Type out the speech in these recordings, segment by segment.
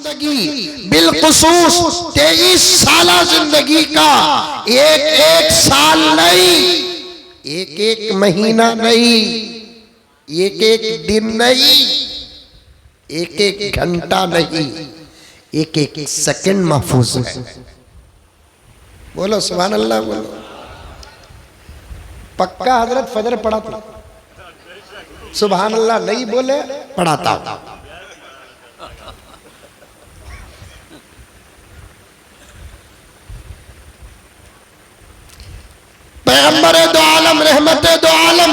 जिंदगी बिलखुसूस 23 साल जिंदगी का एक एक साल नहीं, एक एक महीना नहीं, एक एक दिन नहीं, एक एक घंटा नहीं, एक एक सेकंड महफूज है। बोलो सुभान अल्लाह। बोलो पक्का हजरत फजर पढ़ा था, सुभान अल्लाह नहीं बोले पढ़ाता हूं। पैगंबर दो आलम रहमत दो आलम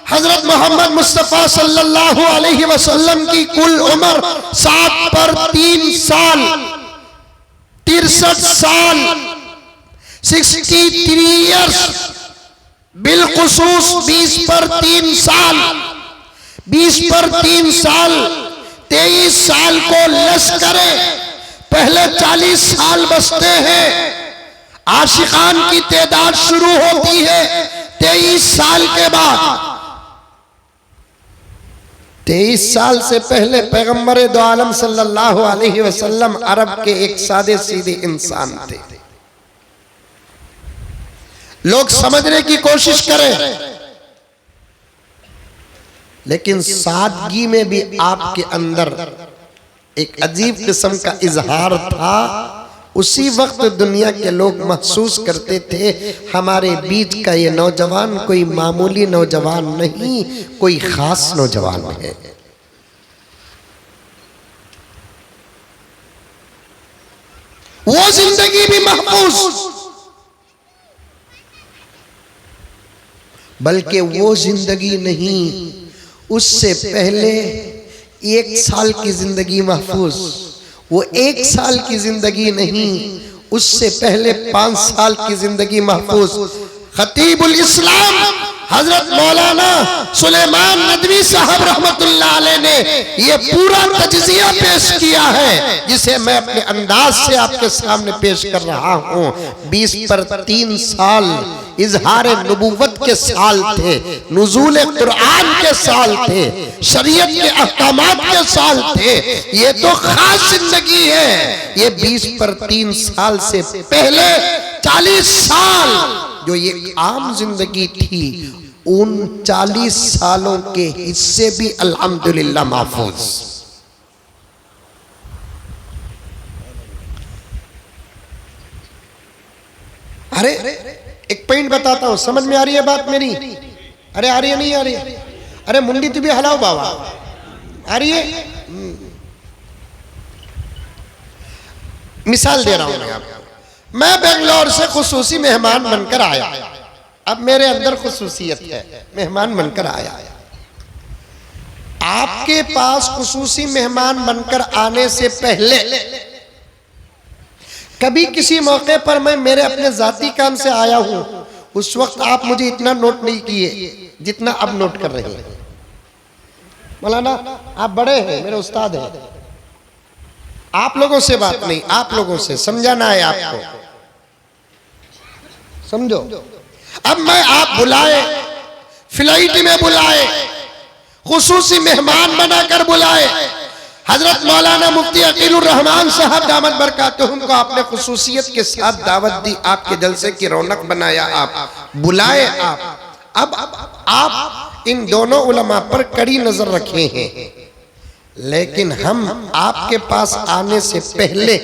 हजरत मोहम्मद मुस्तफ़ा सल्लल्लाहु अलैहि वसल्लम की कुल उम्र 7 पर 3 साल 63 साल 63 ईयर्स, बिलखुसूस 20 पर 3 साल 20 पर 3 साल 23 साल को लस करे। पहले 40 साल बचते हैं, आशिकान की तादाद शुरू होती है 23 साल के बाद। 23 साल से पहले पैगंबर दो आलम सल्लल्लाहु अलैहि वसल्लम अरब के एक सादे सीधे इंसान थे। लोग समझने की कोशिश करें, लेकिन सादगी में भी आपके अंदर एक अजीब किस्म का इजहार था। उसी वक्त दुनिया के लोग महसूस करते थे हमारे बीच का ये नौजवान कोई मामूली नौजवान नहीं, कोई खास नौजवान है। वो जिंदगी भी महफूज, बल्कि वो जिंदगी नहीं, उससे पहले 1 साल की जिंदगी महफूज। वो 1 साल की जिंदगी नहीं, उससे पहले 5 साल की जिंदगी महफूज। खतीबुल इस्लाम हजरत मौलाना सुलेमान नदवी साहब रहमतुल्लाह अलैह ने ये पूरा तज्जिया पेश किया है, जिसे मैं अपने अंदाज से आपके सामने पेश कर रहा हूँ। 20 पर 3 साल इजहार नबुव्वत के साल थे, नुज़ूल कुरान के साल थे, शरीयत के अहकामात के साल थे। ये तो खास जिंदगी है। ये 20 पर 3 साल से पहले 40 साल जो ये आम जिंदगी थी, उन 40 सालों के हिस्से भी अल्हम्दुलिल्लाह महफूज। अरे एक पॉइंट बताता हूं, समझ में आ रही है बात मेरी? अरे आ रही है नहीं आ रही है? अरे मुंडी तो भी हलाओ बाबा, आ रही है? मिसाल दे रहा हूं मैं आपको। मैं बेंगलोर से खुसूसी मेहमान बनकर आया। अब मेरे अंदर खुसूसियत है, मेहमान बनकर आया। आपके पास खुसूसी मेहमान बनकर आने से पहले कभी किसी मौके पर मैं मेरे अपने जाती काम से आया हूं, उस वक्त आप मुझे इतना नोट नहीं किए जितना अब नोट कर रहे हैं। मौलाना आप बड़े हैं, मेरे उस्ताद हैं, आप लोगों से बात नहीं, आप लोगों से समझाना है आपको, समझो। अब मैं आप बुलाए, फ्लाइट में बुलाए, खुसूसी मेहमान बनाकर बुलाए, हजरत मौलाना मुफ्ती अकीलुर रहमान साहब दामत बरकातुहुम को आपने खुसूसियत के साथ दावत दी, आपके जलसे की रौनक बनाया, आप बुलाए। अब आप इन दोनों उलमा पर कड़ी नजर रखे हैं, लेकिन हम आपके पास आने से पहले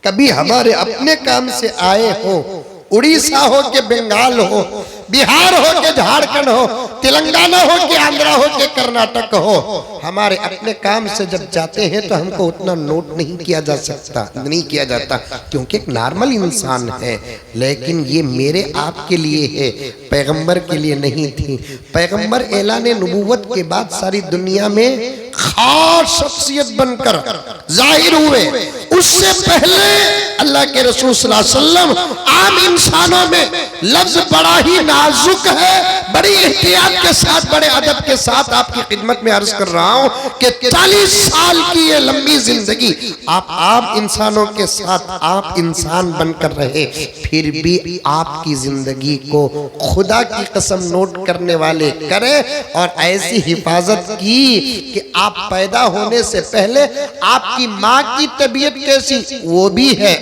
कभी हमारे अपने काम से आए हो, उड़ीसा हो के बंगाल हो, बिहार हो के झारखंड हो, तेलंगाना हो के आंध्रा हो के कर्नाटक हो, हमारे अपने काम से जब जाते हैं तो हमको उतना नोट नहीं किया जा सकता, नहीं किया जाता, क्योंकि एक नॉर्मल इंसान है। लेकिन ये मेरे आपके लिए है, पैगंबर के लिए नहीं थी। पैगंबर ऐलान नबूवत के बाद सारी दुनिया में खास शख्सियत बनकर जाहिर हुए। उससे पहले अल्लाह के रसूल सल्लल्लाहु अलैहि वसल्लम, आम इंसानों में लफ्ज बड़ा ही नाजुक है, बड़ी एहतियात के साथ, बड़े अदब के साथ आपकी खिदमत में अर्ज कर रहा हूं कि 40 साल की ये लंबी जिंदगी आप आम इंसानों के साथ आप इंसान बनकर रहे, फिर भी आपकी जिंदगी को खुदा की कसम नोट करने वाले करें और ऐसी हिफाजत की कि आप पैदा होने से पहले आपकी माँ की तबीयत कैसी वो भी है,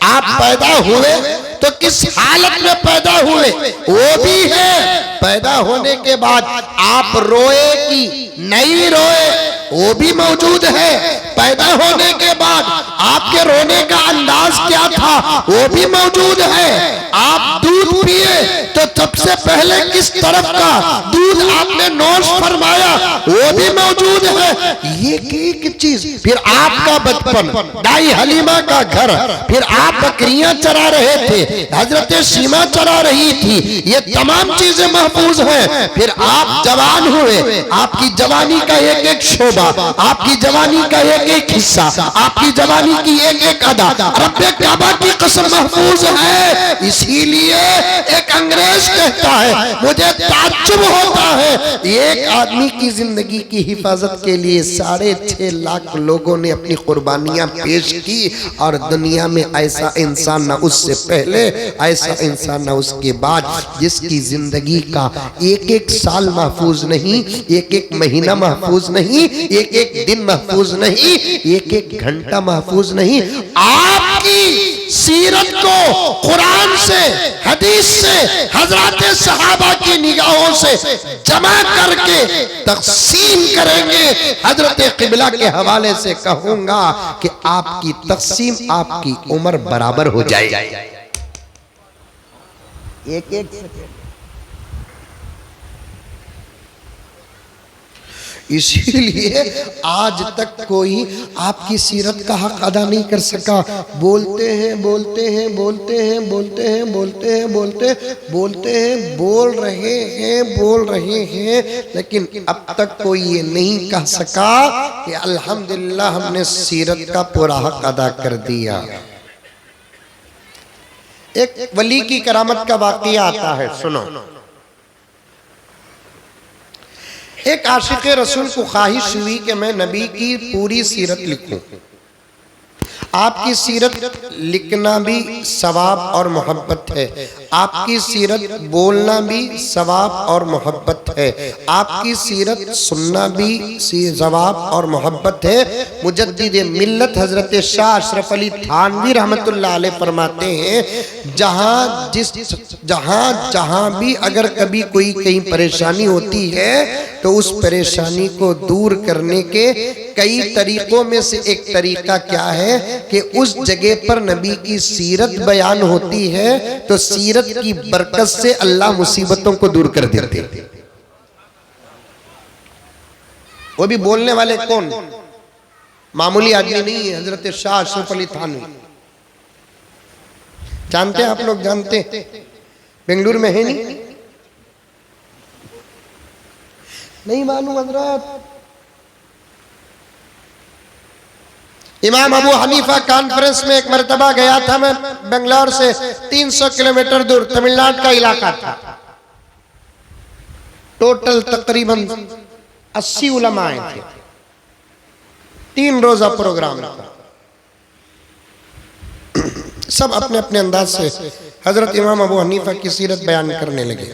आप पैदा हुए तो किस हालत में पैदा हुए वो भी है, पैदा होने के बाद आप रोए कि नहीं रोए वो भी मौजूद है, पैदा होने के बाद आपके रोने का अंदाज क्या था वो भी मौजूद है, आप दूध पिए तो सबसे पहले किस तरफ का दूध आपने नोश फरमाया वो भी मौजूद है। ये एक चीज, फिर आपका बचपन, दाई हलीमा का घर, फिर आप बकरियां चरा रहे थे, हजरत सीमा चरा रही थी, ये तमाम चीजें महफूज हैं। फिर आप जवान हुए, आपकी जवानी का एक एक शोबा, आपकी जवानी का एक एक हिस्सा, आपकी जवानी की एक एक अदा रब्बे काबा की कसम महफूज है। इसीलिए एक अंग्रेज कहता है, मुझे ताज्जुब होता है, एक आदमी की जिंदगी की हिफाजत के लिए 6.5 लाख लोगों ने अपनी कुर्बानियां पेश की और दुनिया में ऐसा इंसान ना उससे पहले, ऐसा इंसान ना उसके बाद, जिसकी जिंदगी का एक एक साल महफूज नहीं, एक एक महीना महफूज नहीं, एक एक दिन महफूज नहीं, एक एक घंटा महफूज नहीं। आपकी सीरत को कुरान से, हदीस से, हजरत सहाबा की निगाहों से जमा करके तकसीम करेंगे। हजरत किबला के हवाले से कहूंगा कि आपकी तकसीम आपकी उम्र बराबर हो जाए। एक एक इसीलिए आज तक कोई आपकी सीरत का हक अदा नहीं कर सका। बोलते हैं बोलते हैं बोलते हैं बोलते हैं बोलते हैं बोलते बोलते हैं बोल रहे हैं, लेकिन अब तक कोई ये नहीं कह सका कि अल्हम्दुलिल्लाह हमने सीरत का पूरा हक अदा कर दिया। एक वली की करामत का वाक़या आता है, सुनो। एक आशिक़ रसूल को ख्वाहिश हुई कि मैं नबी की पूरी सीरत लिखूं। आपकी सीरत लिखना भी सवाब और मोहब्बत है, आपकी सीरत बोलना भी सवाब और मोहब्बत है, आपकी सीरत सुनना भी सवाब और मोहब्बत है। मुजद्दिद मिल्लत हजरत शाह अशरफ अली थानवी रहमतुल्लाह अलैह फरमाते हैं, जहां भी अगर कभी कोई कहीं परेशानी होती है तो उस परेशानी को दूर करने के कई तरीकों में से एक तरीका क्या है कि उस जगह पर नबी की सीरत बयान होती है तो सीरत की बरकत से अल्लाह मुसीबतों को दूर कर देते। वो भी बोलने वाले कौन? मामूली आदमी नहीं है, हजरत शाह अशरफ अली थानवी। जानते हैं आप लोग? जानते हैं? बेंगलुरु में है नहीं मालूम हजरत? इमाम अबू हनीफा कॉन्फ्रेंस में एक मरतबा गया था मैं, बेंगलोर से 300 किलोमीटर दूर तमिलनाडु का इलाका था। टोटल तकरीबन 80 उलमा आए थे, 3 रोजा प्रोग्राम था। सब अपने अपने अंदाज से हजरत इमाम अबू हनीफा की सीरत बयान करने लगे।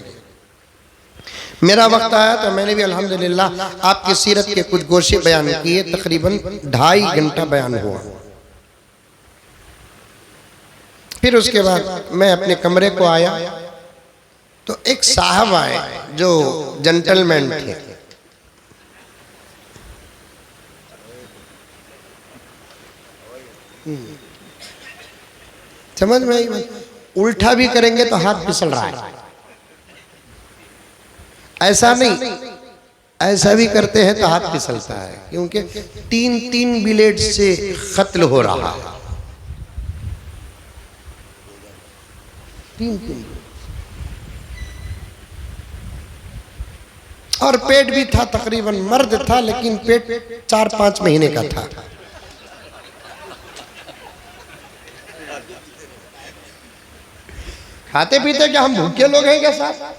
मेरा वक्त आया तो मैंने भी अल्हम्दुलिल्लाह आपकी सीरत के कुछ गोशे बयान किए। तकरीबन 2.5 घंटा बयान हुआ। फिर उसके बाद मैं अपने कमरे को आया तो एक साहब आए जो जेंटलमैन थे। समझ में आई? उल्टा भी करेंगे तो हाथ फिसल रहा है, ऐसा नहीं, ऐसा भी करते हैं तो हाथ फिसलता है, क्योंकि 3 ब्लेड से कत्ल हो रहा है। 3 और पेट भी था, तकरीबन मर्द था लेकिन पेट 4-5 महीने का था। खाते पीते क्या हम भूखे लोग हैं क्या साहब?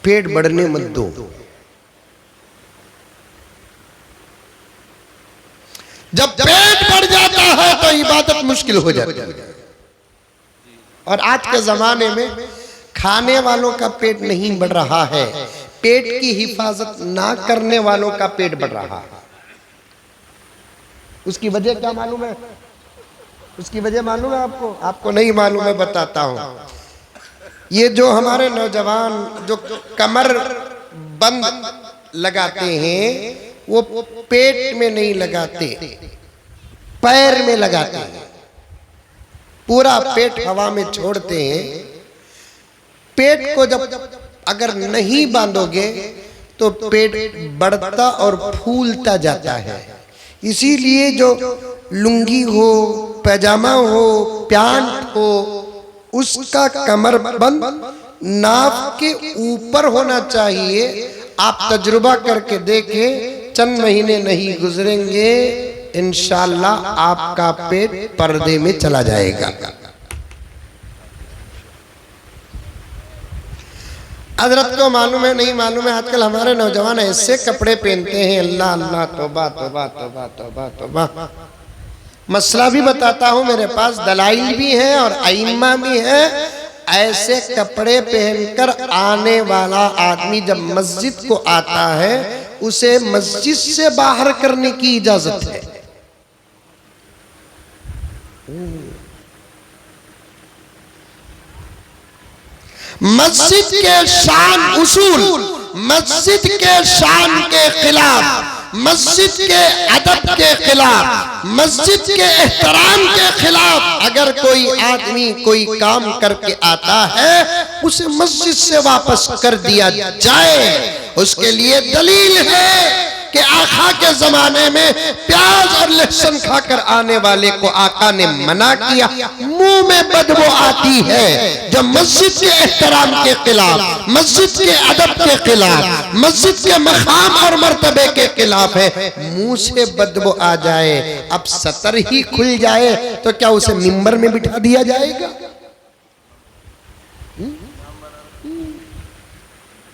पेट बढ़ने मत दो। जब पेट बढ़ जाता है तो इबादत मुश्किल हो जाती है। और आज के जमाने में खाने वालों का पेट नहीं बढ़ रहा है, पेट की हिफाजत ना करने वालों का पेट बढ़ रहा है। उसकी वजह क्या मालूम है? उसकी वजह मालूम है आपको? आपको नहीं मालूम है, बताता हूं। ये जो हमारे नौजवान जो कमर बंद लगाते हैं वो पेट में नहीं लगाते, पैर में लगाते हैं। पूरा पेट हवा में छोड़ते हैं। पेट को जब अगर नहीं बांधोगे तो पेट बढ़ता और फूलता जाता है। इसीलिए जो लुंगी हो, पैजामा हो, पैंट हो, उसका कमर बंद नाक के ऊपर होना चाहिए। आप तजुर्बा करके देखें, चंद महीने नहीं गुजरेंगे, इंशाअल्लाह आपका पेट पर्दे में चला जाएगा। हजरत को मालूम है नहीं मालूम है, आजकल हमारे नौजवान ऐसे कपड़े पहनते हैं, अल्लाह अल्लाह, तौबा तौबा तौबा तौबा तौबा। मसला भी बताता हूं, मेरे पास दलाइल भी है और आइम्मा भी है। ऐसे कपड़े पहनकर आने वाला आदमी जब मस्जिद को आता है, उसे मस्जिद से बाहर करने की इजाजत है। मस्जिद के शान उसूल, मस्जिद के शान के खिलाफ, मस्जिद के अदब के खिलाफ, मस्जिद के एहतराम के खिलाफ अगर कोई आदमी कोई काम करके आता है, उसे मस्जिद से वापस कर दिया जाए। उसके लिए दलील है कि आका के जमाने में प्याज और लहसुन खाकर आने वाले को आका ने मना किया। मुंह में बदबू आती है जो मस्जिद के एहतराम के खिलाफ, मस्जिद के अदब के खिलाफ, मस्जिद के मकाम और मर्तबे के खिलाफ है। मुंह से बदबू आ जाए, अब सतर ही खुल जाए तो क्या उसे मिंबर में बिठा दिया जाएगा?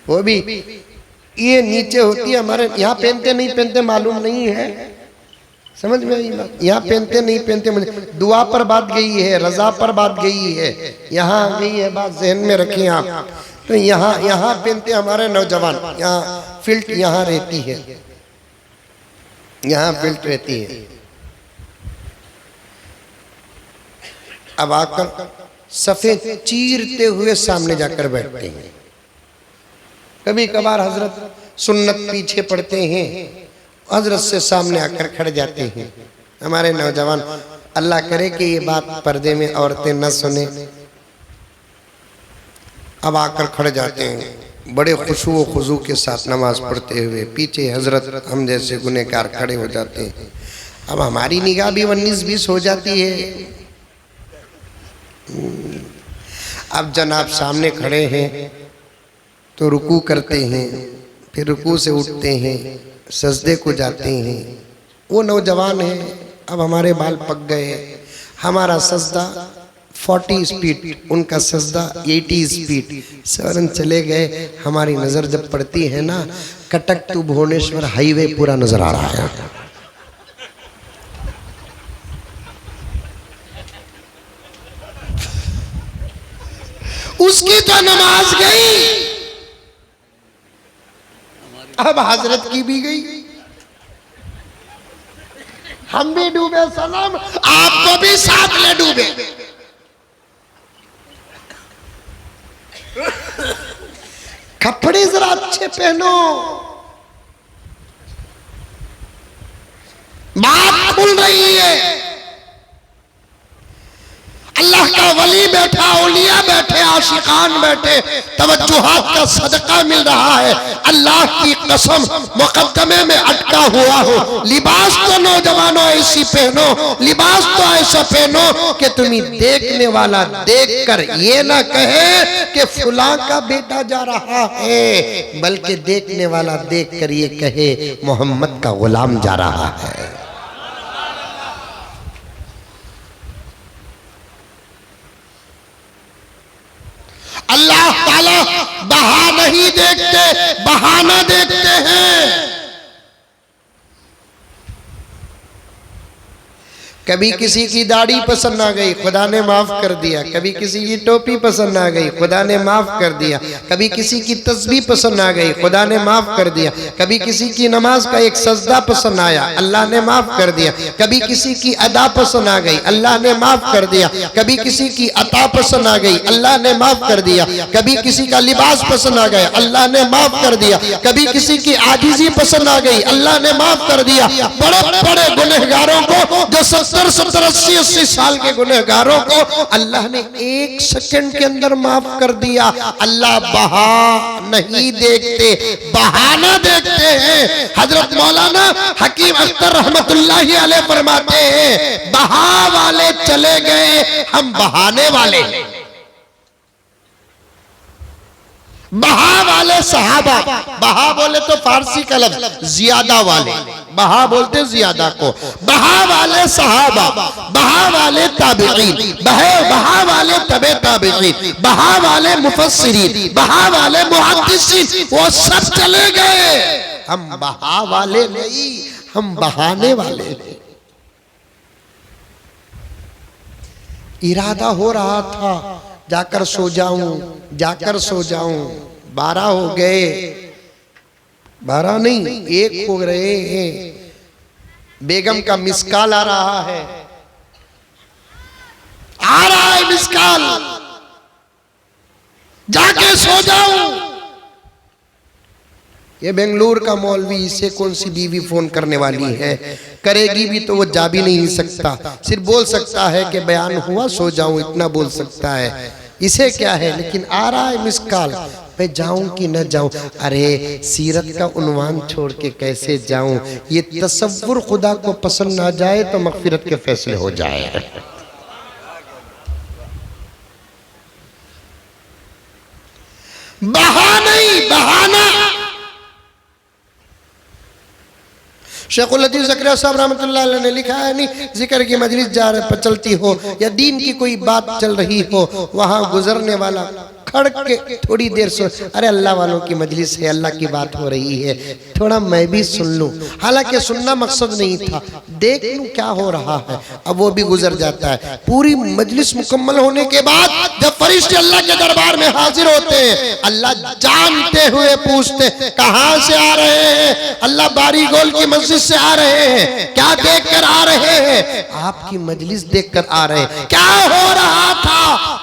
वो भी ये नीचे होती है, हमारे यहाँ पहनते नहीं पहनते मालूम नहीं है, समझ में आई बात? यहाँ पहनते नहीं पहनते, मुझे दुआ पर बात गई है, रजा पर बात गई है, यहाँ गई है बात, जहन में रखिए आप। तो यहाँ पहनते हमारे नौजवान, यहाँ फिल्ट यहाँ रहती है, यहाँ फिल्ट रहती है। अब आकर सफेद चीरते हुए सामने जाकर बैठते हैं। कभी कभार हजरत सुन्नत पीछे पड़ते हैं, हजरत से सामने आकर खड़े जाते हैं। हमारे नौजवान, अल्लाह करे कि ये बात पर्दे में औरतें न सुने, अब आकर खड़े जाते हैं बड़े खुशू व खुजू के साथ नमाज पढ़ते हुए। पीछे हजरत हम जैसे गुनहगार खड़े हो जाते हैं। अब हमारी निगाह भी 19-20 हो जाती है। अब जनाब सामने खड़े हैं तो रुकू करते हैं, फिर रुकू से उठते हैं, सजदे को जाते हैं। वो नौजवान हैं, अब हमारे बाल पक गए, हमारा सजदा 40 स्पीड, उनका सजदा 80 स्पीड, सवरन चले गए। हमारी नज़र जब पड़ती है ना, कटक टू भुवनेश्वर हाईवे पूरा नजर आ रहा है। उसकी तो नमाज गई, अब हजरत की भी गई। हम भी डूबे सलाम, आपको भी साथ ले डूबे। कपड़े जरा अच्छे पहनो, बात खुल रही है। अल्लाह का वली बैठा, औलिया बैठे, आशिकान बैठे, तवज्जुहात का सदका मिल रहा है। अल्लाह की कसम, मुकद्दमे में अटका हुआ हो। लिबास तो नौजवानों ऐसी पहनो, लिबास तो ऐसा पहनो कि तुम्हें देखने वाला देखकर ये ना कहे कि फुला का बेटा जा रहा है, बल्कि देखने वाला देखकर ये कहे मोहम्मद का गुलाम जा रहा है। अल्लाह बहा नहीं देखते, बहाना देखते हैं। कभी किसी की दाढ़ी पसंद आ गई, खुदा ने माफ कर दिया। कभी किसी की टोपी पसंद आ गई, खुदा ने माफ कर दिया। कभी किसी की तस्बीह पसंद आ गई, खुदा ने माफ कर दिया। कभी किसी की नमाज का एक सजदा पसंद आया, अल्लाह ने माफ कर दिया। कभी किसी की अदा पसंद आ गई, अल्लाह ने माफ कर दिया। कभी किसी की अता पसंद आ गई, अल्लाह ने माफ कर दिया। कभी किसी का लिबास पसंद आ गया, अल्लाह ने माफ कर दिया। कभी किसी की आजिजी पसंद आ गई, अल्लाह ने माफ कर दिया। बड़े बड़े गुनहगारों को, जो 70, 80 साल के गुनहगारों को अल्लाह ने 1 सेकंड के अंदर माफ कर दिया। अल्लाह बहा नहीं देखते, बहाना देखते हैं। हजरत मौलाना हकीम अख्तर रहमतुल्लाहि अलैह फरमाते हैं, बहा वाले चले गए, हम बहाने वाले। बहा वाले सहाबा, बहा बोले तो फारसी का लफ्ज ज्यादा वाले, बहा बोलते ज्यादा को। बहा वाले सहाबा, बहा वाले ताबिईन, बहा वाले तबे ताबिईन, बहा वाले मुफस्सिरीन, बहा वाले मुहद्दिसीन, वो सब चले गए। हम बहा वाले नहीं, हम बहाने वाले। इरादा हो रहा था जाकर सो जाऊं, जाकर सो जाऊं। 12 हो गए, 12 नहीं 1 हो रहे हैं। बेगम का मिसकॉल आ रहा है, आ रहा है मिसकॉल, जाके सो जाऊं। ये बेंगलुरु का मौलवी, इसे कौन सी बीवी फोन करने वाली है? करेगी भी तो वो जा भी नहीं सकता, सिर्फ बोल सकता है कि बयान हुआ सो जाऊं, इतना बोल सकता है। इसे क्या है, लेकिन आ रहा है मिस कॉल, मैं जाऊं कि न जाऊं। अरे सीरत का उन्वान छोड़ के कैसे जाऊं? ये तसव्वुर खुदा को पसंद ना जाए तो मगफिरत के फैसले हो जाए। बहा नहीं, बहाना। शेखुल हदीस ज़करिया साहब रहमतुल्लाह अलैह ने लिखा है, नहीं जिक्र की मजलिस जा रहे पर चलती हो या दीन की कोई बात चल रही हो, वहां गुजरने वाला खड़ के थोड़ी देर सो, अरे अल्लाह वालों की मजलिस है, अल्लाह की बात हो रही है, थोड़ा मैं भी सुन लूं। हालांकि सुनना मकसद नहीं था, देख लूं क्या हो रहा है। अब वो भी गुजर जाता है। पूरी मजलिस मुकम्मल होने के बाद जब फरिश्ते अल्लाह के दरबार में हाजिर होते हैं, अल्लाह जानते हुए पूछते कहां से आ रहे हैं? अल्लाह बारी गोल की मस्जिद से आ रहे हैं। क्या देख कर आ रहे हैं? आपकी मजलिस देख कर आ रहे हैं। क्या हो रहा था?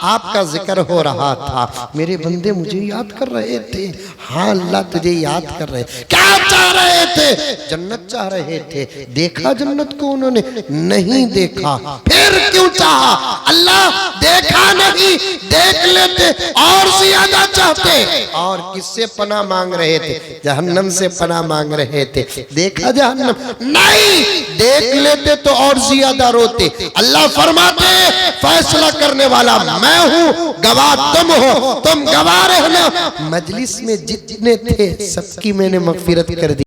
आपका जिक्र हो रहा था। मेरे बंदे मुझे याद कर रहे थे। हाँ अल्लाह तुझे याद कर रहे। क्या चाह रहे थे? जन्नत चाह रहे थे। देखा जन्नत को उन्होंने? नहीं देखा। फिर क्यों चाहा? अल्लाह देखा नहीं, देख लेते और ज्यादा चाहते। और किससे पनाह मांग रहे थे? जहन्नम से पनाह मांग रहे थे। देखा जहन्नम? नहीं, देख लेते तो और ज्यादा रोते। अल्लाह फरमाते फैसला करने वाला मैं हूँ, गवाह तुम हो, तुम गवाह रहना। मजलिस में जितने थे सबकी मैंने मगफिरत कर दी।